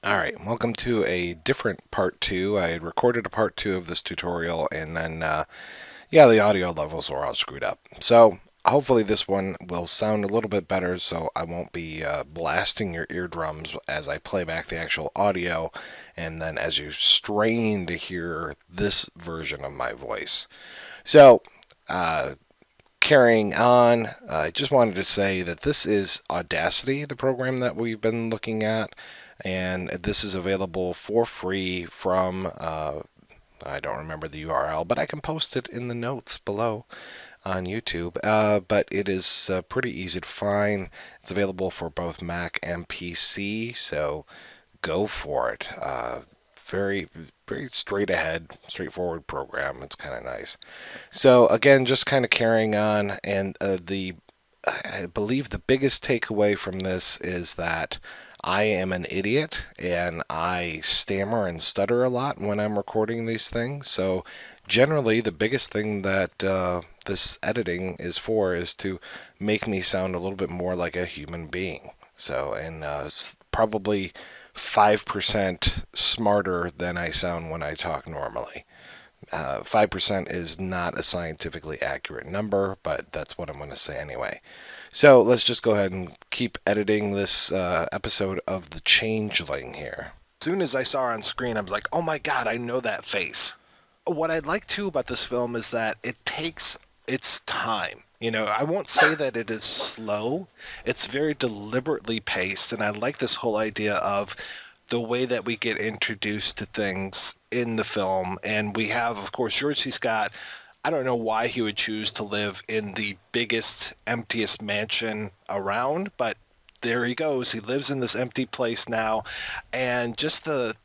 Alright, welcome to a different part 2. I had recorded a part 2 of this tutorial and then, the audio levels were all screwed up. So, hopefully this one will sound a little bit better so I won't be blasting your eardrums as I play back the actual audio and then as you strain to hear this version of my voice. So, carrying on, I just wanted to say that this is Audacity, the program that we've been looking at, and this is available for free from, I don't remember the URL, but I can post it in the notes below on YouTube. But it is pretty easy to find. It's available for both Mac and PC, so go for it. Very, very straight ahead, straightforward program. It's kind of nice. So again, just kind of carrying on, and I believe the biggest takeaway from this is that I am an idiot and I stammer and stutter a lot when I'm recording these things. So generally, the biggest thing that this editing is to make me sound a little bit more like a human being. So, and probably 5% smarter than I sound when I talk normally. 5% is not a scientifically accurate number, but that's what I'm going to say anyway. So let's just go ahead and keep editing this episode of The Changeling here. As soon as I saw her on screen, I was like, oh my god, I know that face. What I like too about this film is that it takes its time. You know, I won't say that it is slow. It's very deliberately paced, and I like this whole idea of the way that we get introduced to things in the film. And we have, of course, George C. Scott. I don't know why he would choose to live in the biggest, emptiest mansion around, but there he goes. He lives in this empty place now. And just that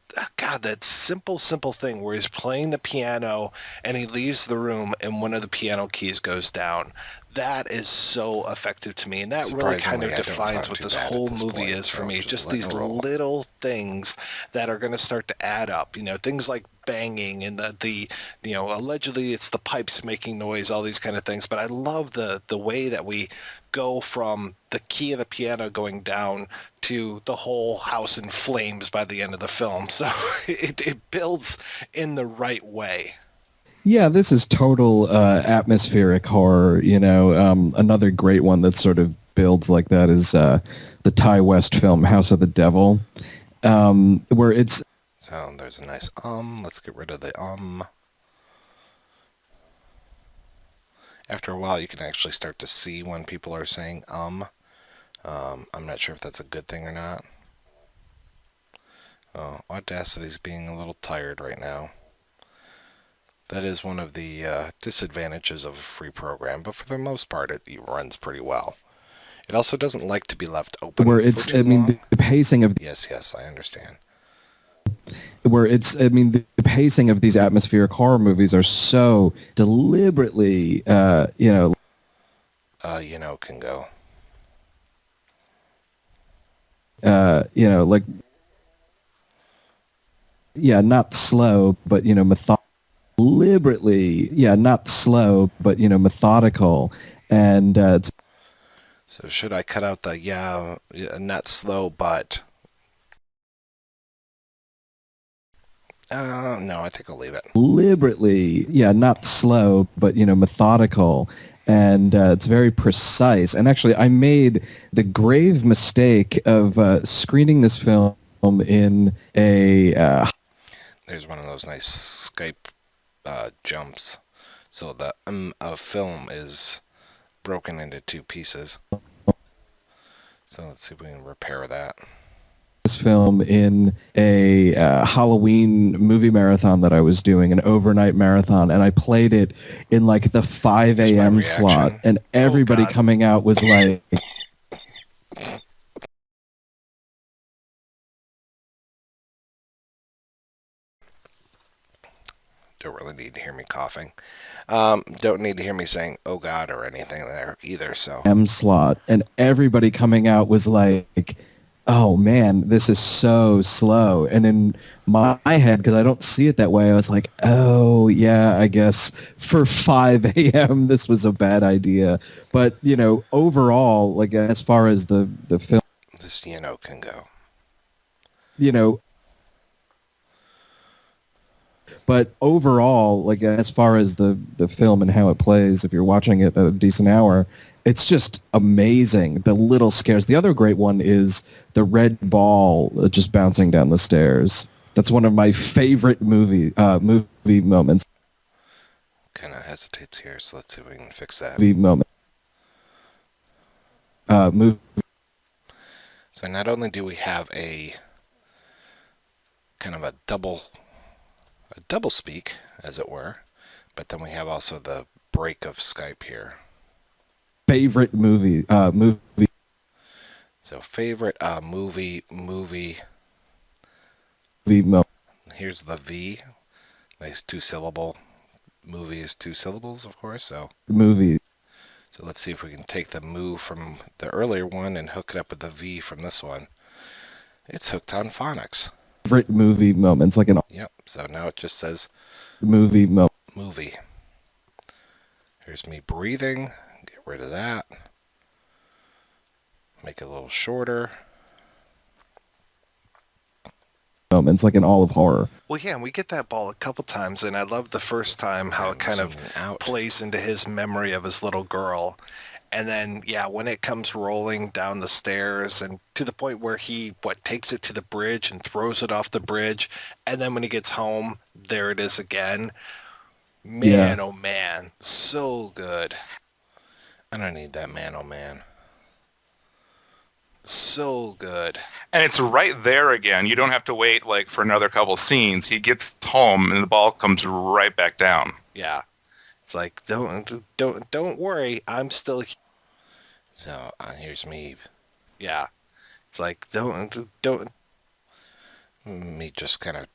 simple thing where he's playing the piano and he leaves the room and one of the piano keys goes down. That is so effective to me, and that really kind of defines what this whole movie is for me. Just these little things that are going to start to add up. You know, things like banging and the allegedly it's the pipes making noise, all these kind of things. But I love the way that we go from the key of the piano going down to the whole house in flames by the end of the film. So it builds in the right way. Yeah, this is total atmospheric horror. Another great one that sort of builds like that is the Ty West film House of the Devil, where it's... So there's a nice let's get rid of the After a while, you can actually start to see when people are saying I'm not sure if that's a good thing or not. Oh, Audacity's being a little tired right now. That is one of the disadvantages of a free program, but for the most part, it runs pretty well. It also doesn't like to be left open. Where it's, the pacing of... Yes, I understand. Where it's, the pacing of these atmospheric horror movies are so deliberately, can go. Not slow, but, deliberately, not slow, but, methodical. And so should I cut out the, not slow, but... no, I think I'll leave it. Deliberately, not slow, but, methodical. And it's very precise. And actually, I made the grave mistake of screening this film in a... There's one of those nice Skype jumps. So the film is broken into two pieces. So let's see if we can repair that. This film in a Halloween movie marathon that I was doing, an overnight marathon, and I played it in like the 5 a.m. slot, and everybody coming out was like... Don't really need to hear me coughing. Don't need to hear me saying "oh God" or anything there either. So M slot, and everybody coming out was like, "Oh man, this is so slow." And in my head, because I don't see it that way, I was like, "Oh yeah, I guess for 5 a.m. this was a bad idea." But overall, like as far as the film, this can go. But overall, like as far as the film and how it plays, if you're watching it a decent hour, it's just amazing. The little scares. The other great one is the red ball just bouncing down the stairs. That's one of my favorite movie moments. Kind of hesitates here, so let's see if we can fix that. Movie moment. Movie So not only do we have a kind of a double speak, as it were, but then we have also the break of Skype here. favorite movie So favorite movie. moment. Here's the V. Nice two syllable. Movie is two syllables, of course. Movie So let's see if we can take the moo from the earlier one and hook it up with the V from this one. It's hooked on phonics. favorite movie moments, like an Yep. So now it just says movie moment. movie. Here's me breathing. Get rid of that. Make it a little shorter. Moments, like in all of horror. Well, yeah, and we get that ball a couple times, and I love the first time how it kind of Zooming out. plays into his memory of his little girl. And then, yeah, when it comes rolling down the stairs and to the point where he, takes it to the bridge and throws it off the bridge. And then when he gets home, there it is again. Man, Yeah. oh man, so good. I don't need that man, oh man. So good. And it's right there again. You don't have to wait like for another couple scenes. He gets home and the ball comes right back down. Yeah. It's like, don't worry, I'm still here. So here's me. Yeah. It's like, don't. Me just kind of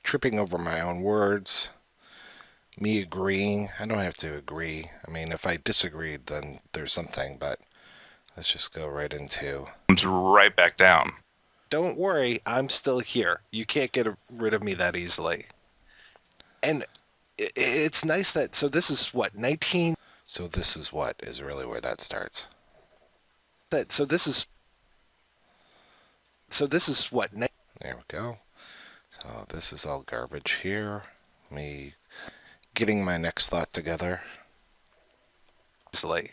tripping over my own words. Me agreeing. I don't have to agree. I mean, if I disagreed, then there's something, but let's just go right into. Comes right back down. Don't worry, I'm still here. You can't get rid of me that easily. And it's nice that, so this is what, 19? So this is what is really where that starts. So this is what, There we go. So this is all garbage here. Me getting my next thought together. easily.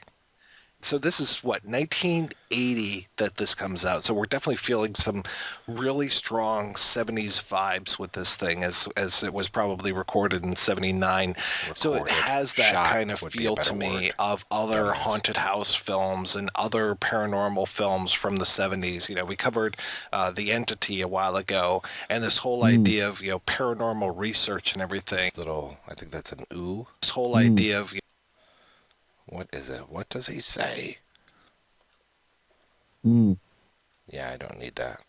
So this is what, 1980 that this comes out. So we're definitely feeling some really strong 70s vibes with this thing as it was probably recorded in 79. So it Recorded. has that Shot kind of would be a feel better to me word. of other Dumbass. haunted house films and other paranormal films from the 70s. You know, we covered The Entity a while ago, and this whole idea of, paranormal research and everything. This little, I think that's an ooh. This whole idea of, What is it? What does he say? Mm. Yeah, I don't need that.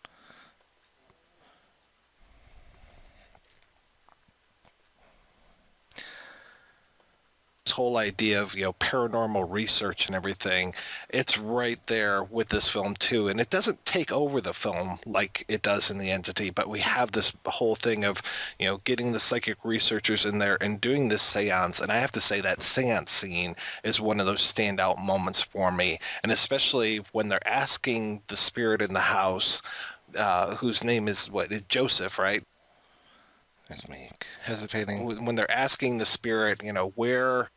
this whole idea of paranormal research and everything, it's right there with this film too. And it doesn't take over the film like it does in The Entity, but we have this whole thing of getting the psychic researchers in there and doing this seance. And I have to say that seance scene is one of those standout moments for me, and especially when they're asking the spirit in the house, whose name is Joseph, right? That's me hesitating. When they're asking the spirit, where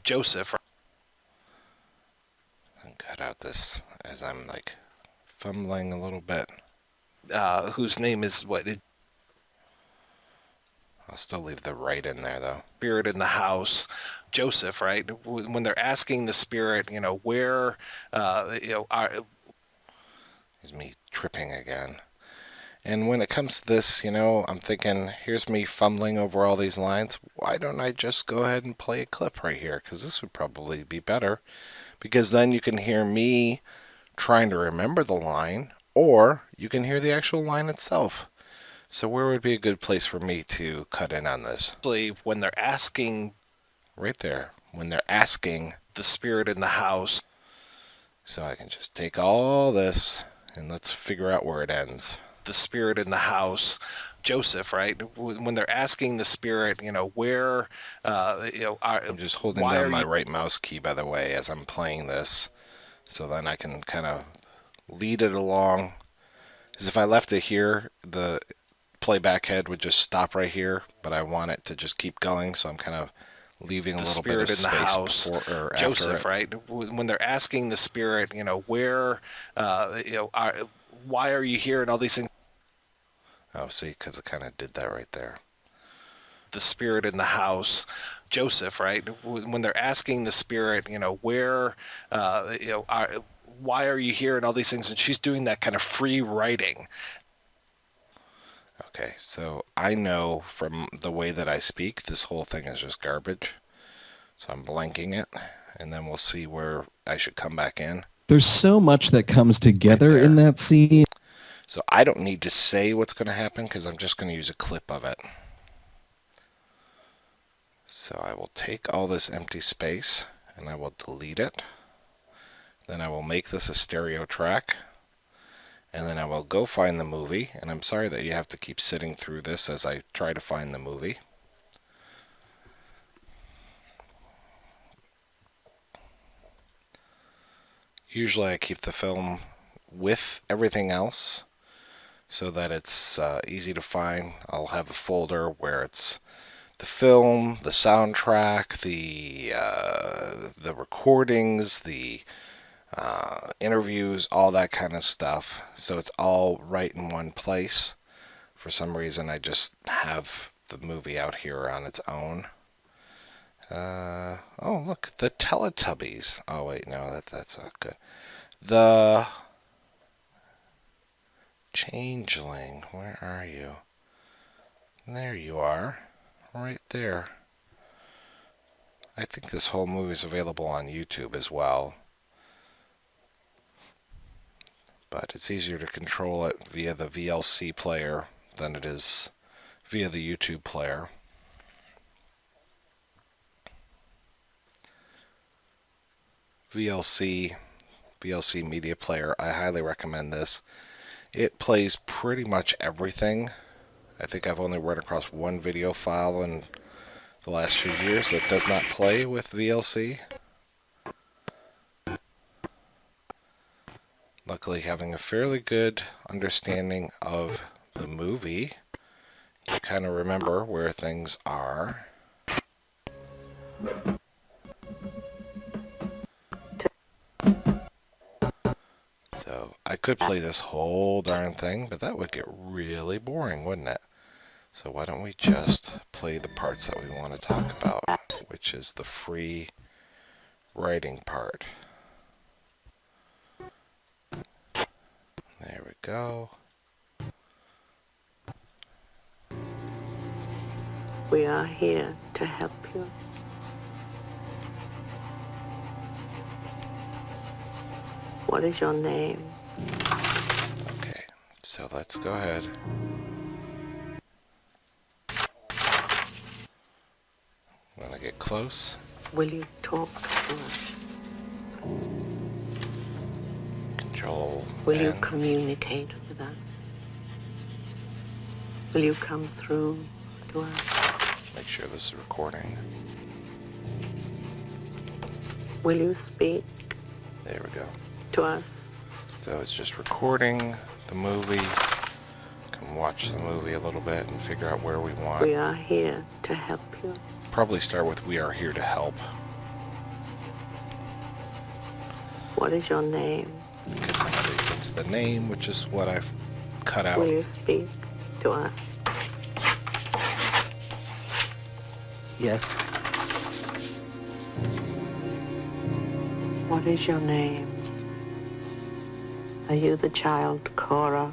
Joseph, And cut out this as I'm like fumbling a little bit. whose name is I'll still leave the right in there though. spirit in the house, Joseph, right? When they're asking the spirit, where, Here's me tripping again. And when it comes to this, I'm thinking, here's me fumbling over all these lines. Why don't I just go ahead and play a clip right here? Because this would probably be better. Because then you can hear me trying to remember the line, or you can hear the actual line itself. So where would be a good place for me to cut in on this? when they're asking Right there. When they're asking, the spirit in the house, so I can just take all this and let's figure out where it ends. the spirit in the house, Joseph, right? When they're asking the spirit, where, I'm just holding why down are my you- right mouse key, by the way, as I'm playing this. So then I can kind of lead it along. Because if I left it here, the playback head would just stop right here, but I want it to just keep going, so I'm kind of leaving a The little bit of spirit in the space house, before or after Joseph, it. right? When they're asking the spirit, where, why are you here, and all these things. Oh, see, because it kind of did that right there. The spirit in the house, Joseph, right? When they're asking the spirit, where, why are you here, and all these things, and she's doing that kind of free writing. Okay, so I know from the way that I speak, this whole thing is just garbage. So I'm blanking it, and then we'll see where I should come back in. There's so much that comes together Right in there. that scene. So I don't need to say what's going to happen because I'm just going to use a clip of it. So I will take all this empty space and I will delete it. Then I will make this a stereo track. And then I will go find the movie. And I'm sorry that you have to keep sitting through this as I try to find the movie. Usually I keep the film with everything else so that it's easy to find. I'll have a folder where it's the film, the soundtrack, the recordings, the interviews, all that kind of stuff. So it's all right in one place. For some reason, I just have the movie out here on its own. Oh, look, the Teletubbies. Oh, wait, no, that's not good. The Changeling, where are you? There you are, right there. I think this whole movie is available on YouTube as well. But it's easier to control it via the VLC player than it is via the YouTube player. VLC media player, I highly recommend this. It plays pretty much everything. I think I've only run across one video file in the last few years that does not play with VLC. Luckily, having a fairly good understanding of the movie, you kind of remember where things are. So I could play this whole darn thing, but that would get really boring, wouldn't it? So why don't we just play the parts that we want to talk about, which is the free writing part. There we go. We are here to help you. What is your name? Okay, so let's go ahead. I'm gonna get close. Will you talk to us? Control. Will you N. communicate with us? Will you come through to us? Make sure this is recording. Will you speak There we go. to us? So it's just recording the movie. Can watch the movie a little bit and figure out where we want. We are here to help you. Probably start with "We are here to help," What is your name? because then it leads into the name, which is what I've cut out. Will you speak to us? Yes. What is your name? Are you the child Cora?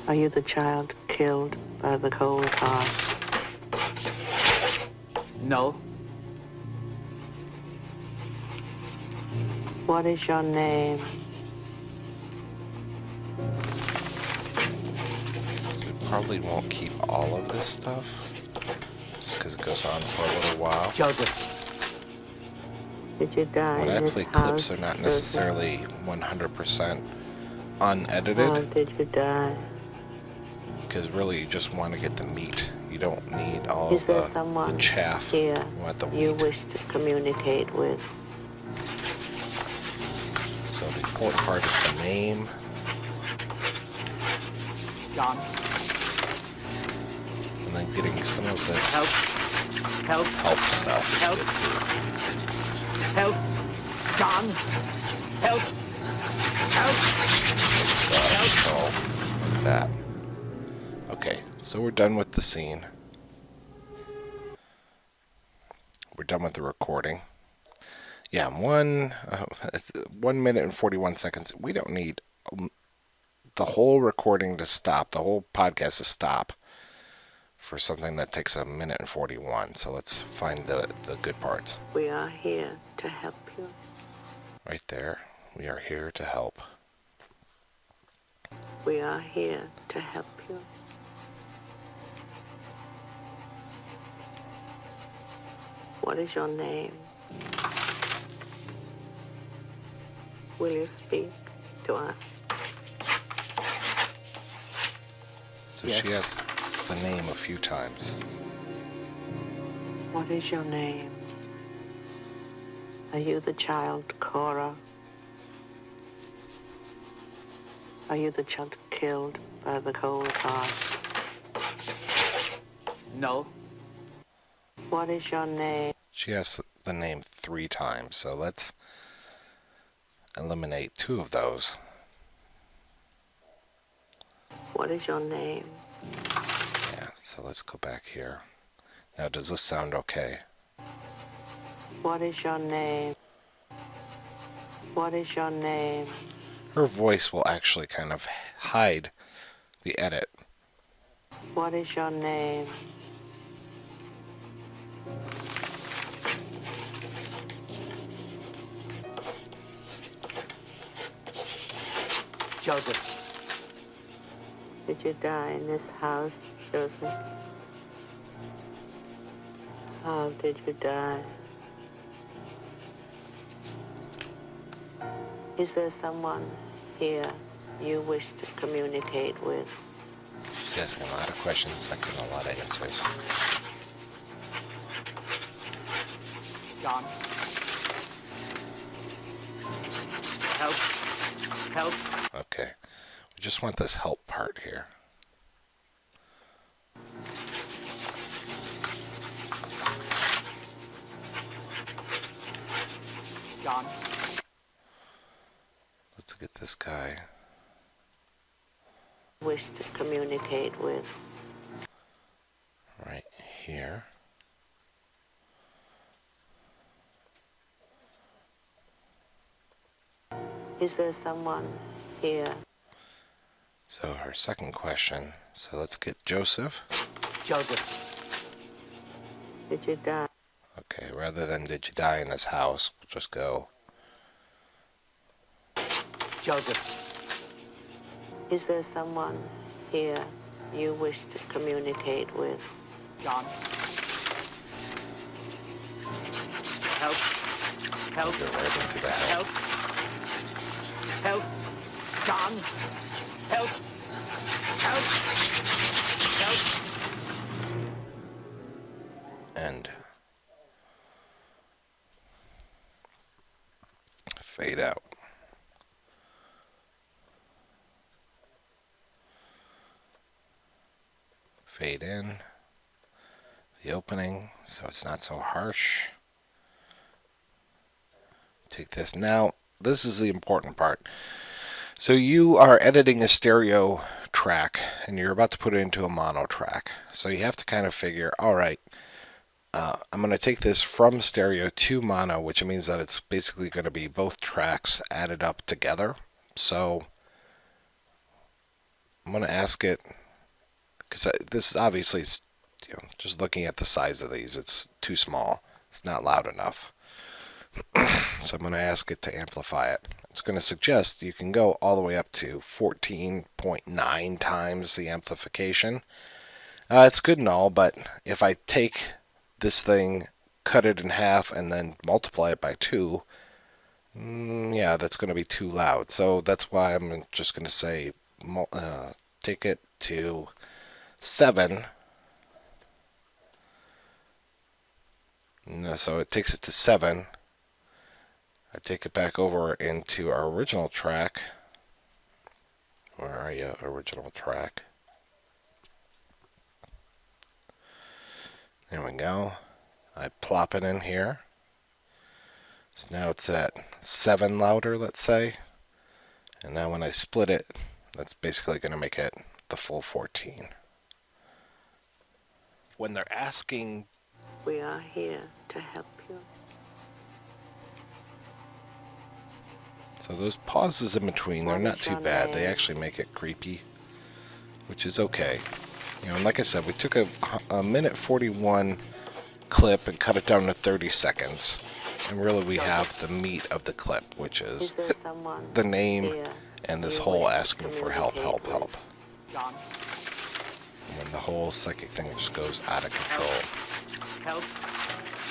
Are you the child killed by the cold heart? No. What is your name? We probably won't keep all of this stuff, just because it goes on for a little while. Joseph. Did you die When in I this play house, clips, they're not Joseph? necessarily 100% How unedited, did you die? because really you just want to get the meat. You don't need all Is of there the someone chaff. here You want the you meat. wish to communicate with? So the important part is the name. John. And then getting some of this Help. Help. help stuff is Help. good too. Help. John. Help. Help. Just go out of control like that. Okay, so we're done with the scene. We're done with the recording. Yeah, it's 1 minute and 41 seconds. We don't need the whole recording to stop, the whole podcast to stop for something that takes 1 minute and 41. So let's find the good parts. We are here to help you. Right there. We are here to help. We are here to help you. What is your name? Will you speak to us? So Yes. she has the name a few times. What is your name? Are you the child Cora? Are you the child killed by the cold heart? No. What is your name? She has the name 3 times, so let's eliminate 2 of those. What is your name? Yeah, so let's go back here. Now, does this sound okay? What is your name? What is your name? Her voice will actually kind of hide the edit. What is your name? Joseph. Did you die in this house, Joseph? How did you die? Is there someone here you wish to communicate with? She's asking a lot of questions, not getting a lot of answers. John. Help. Help. Okay, we just want this help part here. John. Let's get this guy. Wish to communicate with? Right here. Is there someone here? So her second question. So let's get Joseph. Joseph. Did you die? Okay, rather than did you die in this house, we'll just go. Joseph. Is there someone here you wish to communicate with? John. Help. Help. Go right into the help. Help. Help. John. Help. Help. Help. End. Fade out. Fade in. The opening, so it's not so harsh. Take this. Now, this is the important part. So you are editing a stereo track, and you're about to put it into a mono track. So you have to kind of figure, all right, I'm going to take this from stereo to mono, which means that it's basically going to be both tracks added up together. So I'm going to ask it, because this is obviously, just looking at the size of these, it's too small. It's not loud enough. So I'm going to ask it to amplify it. It's going to suggest you can go all the way up to 14.9 times the amplification. It's good and all, but if I take this thing, cut it in half, and then multiply it by 2, yeah, that's going to be too loud. So that's why I'm just going to say take it to 7. No, so it takes it to 7. I take it back over into our original track. Where are you, original track? There we go. I plop it in here. So now it's at 7 louder, let's say. And now when I split it, that's basically going to make it the full 14. When they're asking, We are here to help you. So those pauses in between, they're What not is too your bad. They name? actually make it creepy, which is okay. And like I said, we took a minute 41 clip and cut it down to 30 seconds. And really we have the meat of the clip, which Is is there someone the name here and this you whole wish to asking for help, communicate help, help. with? John, When the whole psychic thing just goes out of control. help,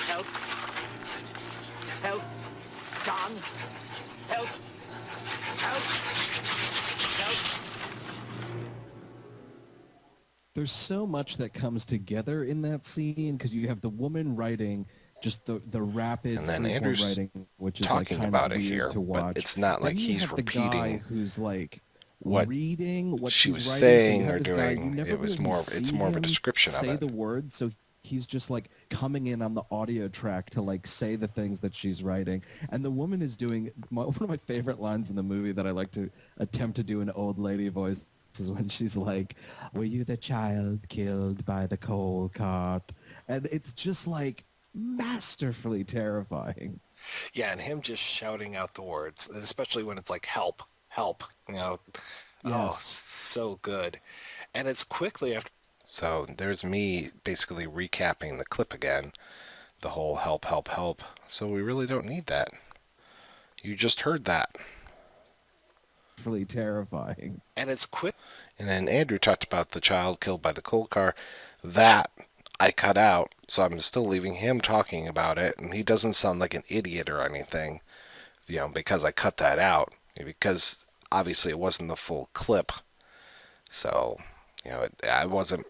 help, help, John, help, help, help. There's so much that comes together in that scene because you have the woman writing just the rapid And then freeform Andrew's writing, which is like talking kind about of it weird here, to watch. but it's not like Then you he's have the guy repeating who's like what reading what she she's was writing. So you saying have or this guy, you doing. never It was really more. It's see more of a him description of say it. the words, so he's just like coming in on the audio track to like say the things that she's writing. And the woman is doing one of my favorite lines in the movie that I like to attempt to do an old lady voice is when she's like, "Were you the child killed by the coal cart?" And it's just like masterfully terrifying. yeah, and him just shouting out the words, especially when it's like help, help, oh, Yes. so good. And it's quickly after So there's me basically recapping the clip again. The whole help, help, help. So we really don't need that. You just heard that. Really terrifying. and it's quick. And then Andrew talked about the child killed by the coal car. That I cut out, so I'm still leaving him talking about it, and he doesn't sound like an idiot or anything, because I cut that out, because obviously it wasn't the full clip. So, I wasn't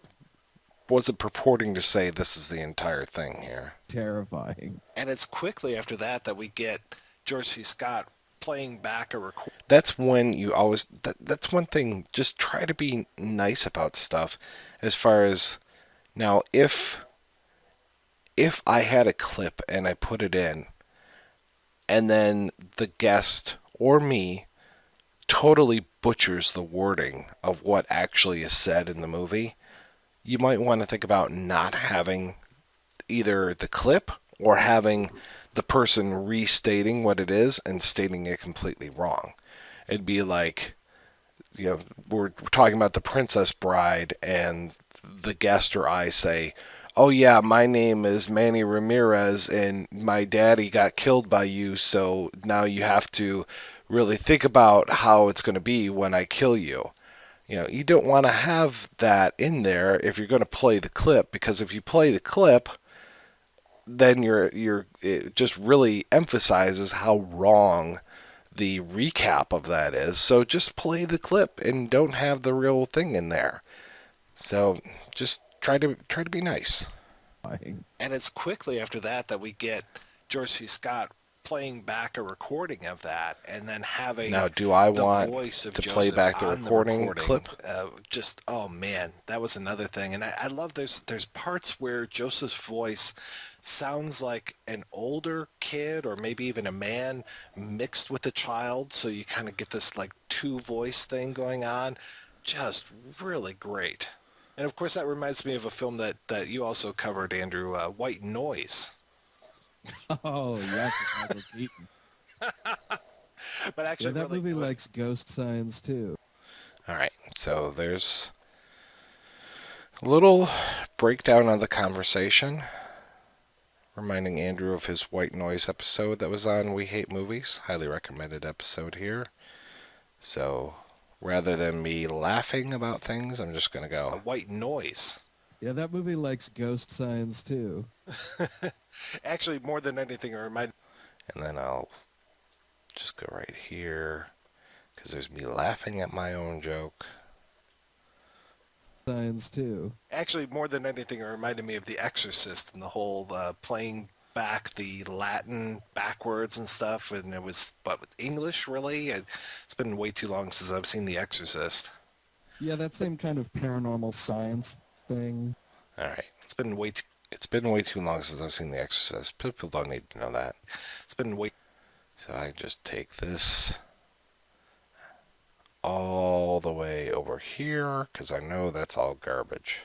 purporting to say this is the entire thing here. Terrifying. And it's quickly after that we get George C. Scott playing back a record. That's when you always that's one thing, just try to be nice about stuff as far as now if I had a clip and I put it in and then the guest or me totally butchers the wording of what actually is said in the movie, you might want to think about not having either the clip or having the person restating what it is and stating it completely wrong. It'd be like, we're talking about the Princess Bride, and the guest or I say, "Oh yeah, my name is Manny Ramirez, and my daddy got killed by you, so now you have to really think about how it's going to be when I kill you." You don't want to have that in there if you're going to play the clip, because if you play the clip, then it just really emphasizes how wrong the recap of that is. So just play the clip and don't have the real thing in there. So just try to be nice. And it's quickly after that we get George C. Scott playing back a recording of that, and then having Now, do I the want voice of to Joseph play back the on recording clip? Just oh man, that was another thing. And I love there's parts where Joseph's voice sounds like an older kid or maybe even a man mixed with a child, so you kind of get this like two voice thing going on. Just really great. And of course that reminds me of a film that you also covered, Andrew, White Noise. Oh yes, it's Michael Keaton. But Yeah, actually that really movie good. likes ghost signs too. All right. So there's a little breakdown of the conversation, reminding Andrew of his White Noise episode that was on We Hate Movies. Highly recommended episode here. So rather than me laughing about things, I'm just going to go. White Noise. Yeah, that movie likes ghost signs too. Actually, more than anything, it reminded. And then I'll just go right here, because there's me laughing at my own joke. Signs too. Actually, more than anything, it reminded me of The Exorcist and the whole playing back the Latin backwards and stuff. And it was, but with English, really? It's been way too long since I've seen The Exorcist. Yeah, that same kind of paranormal science thing. All right. It's been way too. It's been way too long since I've seen The Exorcist. People don't need to know that. It's been way. So I just take this all the way over here because I know that's all garbage.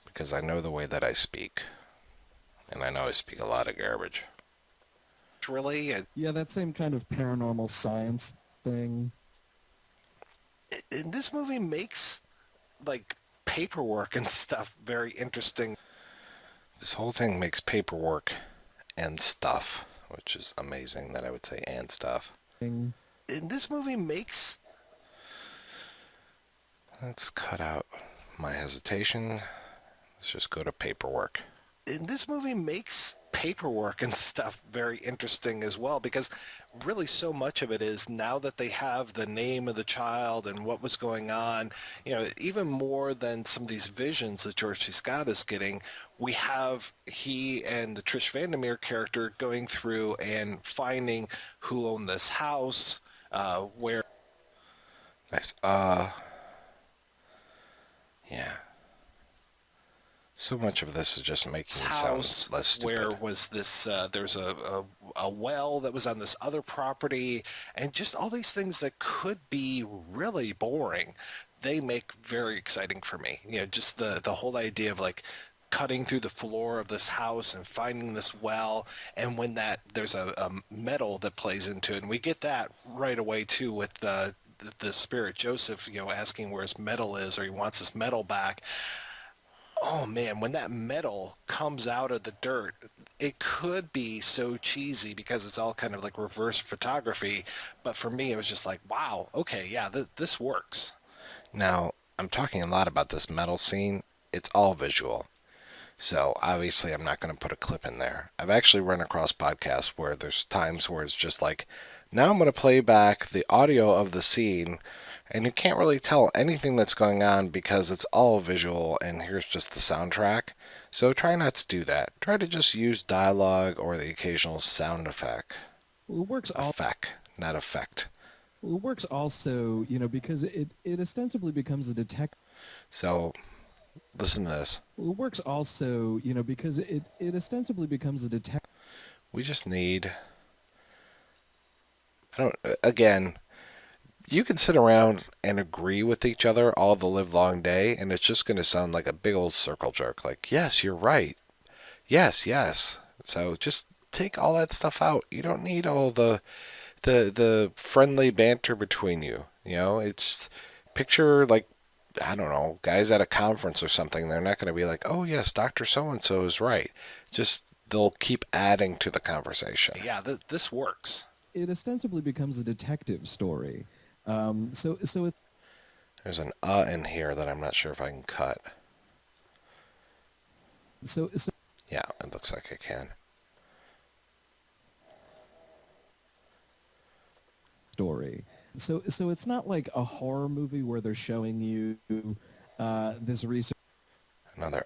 Because I know the way that I speak. And I know I speak a lot of garbage. Really, Yeah, that same kind of paranormal science thing. and this movie makes like paperwork and stuff very interesting. This whole thing makes paperwork and stuff, which is amazing that I would say and stuff. And this movie makes. Let's cut out my hesitation. Let's just go to paperwork. And this movie makes paperwork and stuff very interesting as well, because really so much of it is now that they have the name of the child and what was going on, even more than some of these visions that George C. Scott is getting, we have he and the Trish Vandermeer character going through and finding who owned this house, where. Nice. Yeah. So much of this is just making me sound House, less stupid. where was this, there's a well that was on this other property, and just all these things that could be really boring, they make very exciting for me. Just the whole idea of like cutting through the floor of this house and finding this well, and when there's a metal that plays into it, and we get that right away too with the spirit Joseph, asking where his medal is, or he wants his medal back. Oh man, when that metal comes out of the dirt, it could be so cheesy because it's all kind of like reverse photography. But for me, it was just like, wow, okay, yeah, this works. Now, I'm talking a lot about this metal scene. It's all visual. So obviously I'm not going to put a clip in there. I've actually run across podcasts where there's times where it's just like, now I'm going to play back the audio of the scene, and you can't really tell anything that's going on because it's all visual and here's just the soundtrack. So try not to do that. Try to just use dialogue or the occasional sound effect. It works Effect, not effect. It works also, because it ostensibly becomes a detective. So listen to this. It works also, because it ostensibly becomes a detective. We just need... Again, you can sit around and agree with each other all the live long day, and it's just going to sound like a big old circle jerk. Like, yes, you're right. Yes, yes. So just take all that stuff out. You don't need all the friendly banter between you. It's picture like, I don't know, guys at a conference or something. They're not going to be like, oh yes, Dr. So-and-so is right. Just they'll keep adding to the conversation. Yeah, this works. It ostensibly becomes a detective story. So it, There's an in here that I'm not sure if I can cut. so Yeah, it looks like I can. story. So it's not like a horror movie where they're showing you this research. Another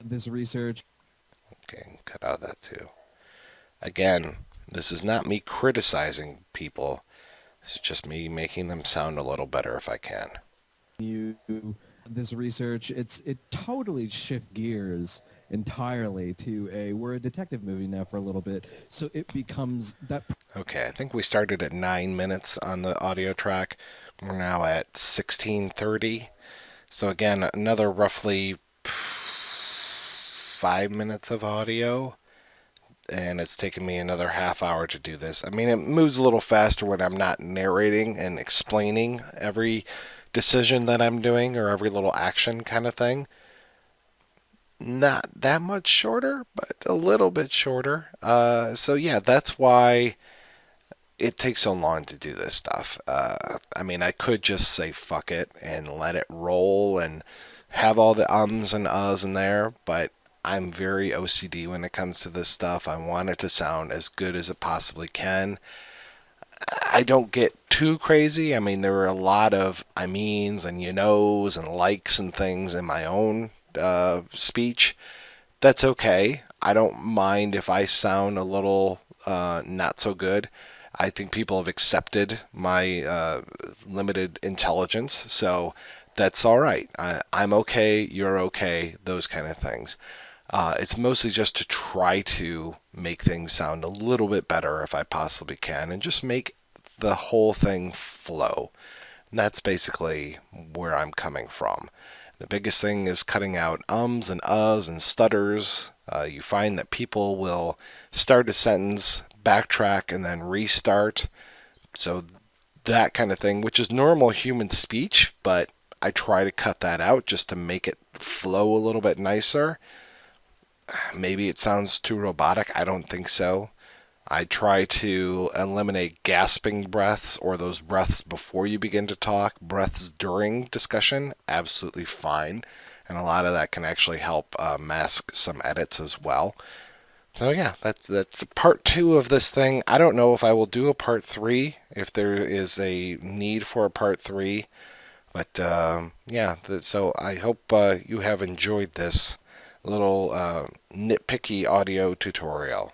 This research. Okay, cut out that too. Again, this is not me criticizing people. This is just me making them sound a little better if I can. This research, it totally shift gears entirely to we're a detective movie now for a little bit, so it becomes that. Okay, I think we started at 9 minutes on the audio track. We're now at 16:30. So again, another roughly 5 minutes of audio, and it's taken me another half hour to do this. I mean, it moves a little faster when I'm not narrating and explaining every decision that I'm doing or every little action kind of thing. Not that much shorter, but a little bit shorter. So yeah, that's why it takes so long to do this stuff. I mean, I could just say fuck it and let it roll and have all the ums and uhs in there, but I'm very OCD when it comes to this stuff. I want it to sound as good as it possibly can. I don't get too crazy. I mean, there are a lot of I means and you knows and likes and things in my own speech. That's okay. I don't mind if I sound a little not so good. I think people have accepted my limited intelligence, so that's all right. I'm okay, you're okay, those kind of things. It's mostly just to try to make things sound a little bit better if I possibly can, and just make the whole thing flow. And that's basically where I'm coming from. The biggest thing is cutting out ums and uhs and stutters. You find that people will start a sentence, backtrack, and then restart. So that kind of thing, which is normal human speech, but I try to cut that out just to make it flow a little bit nicer. Maybe it sounds too robotic. I don't think so. I try to eliminate gasping breaths or those breaths before you begin to talk. Breaths during discussion, absolutely fine. And a lot of that can actually help mask some edits as well. So yeah, that's part two of this thing. I don't know if I will do a part three, if there is a need for a part three. But yeah, so I hope you have enjoyed this little nitpicky audio tutorial.